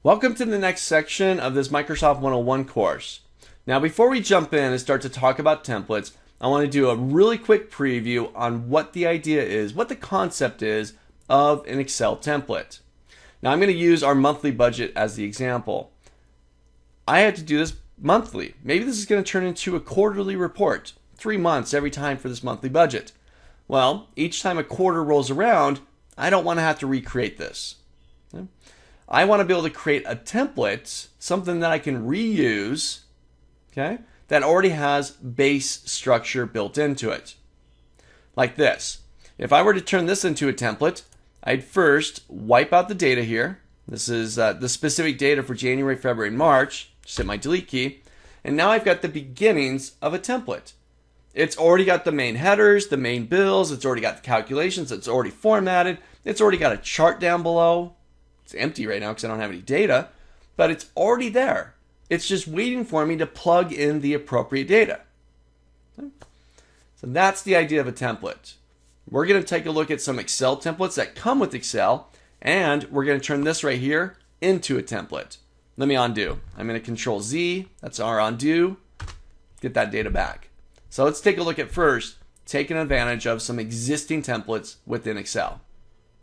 Welcome to the next section of this Microsoft 101 course. Now, before we jump in and start to talk about templates, I want to do a really quick preview on what the idea is, what the concept is of an Excel template. Now, I'm going to use our monthly budget as the example. I had to do this monthly. Maybe this is going to turn into a quarterly report, 3 months every time for this monthly budget. Well, each time a quarter rolls around, I don't want to have to recreate this. Okay? I want to be able to create a template, something that I can reuse, okay, that already has base structure built into it. Like this. If I were to turn this into a template, I'd first wipe out the data here. This is the specific data for January, February, and March. Just hit my delete key. And now I've got the beginnings of a template. It's already got the main headers, the main bills. It's already got the calculations. It's already formatted. It's already got a chart down below. It's empty right now because I don't have any data, but it's already there. It's just waiting for me to plug in the appropriate data. Okay. So that's the idea of a template. We're going to take a look at some Excel templates that come with Excel, and we're going to turn this right here into a template. Let me undo. I'm going to Control Z. That's our undo. Get that data back. So let's take a look at first taking advantage of some existing templates within Excel.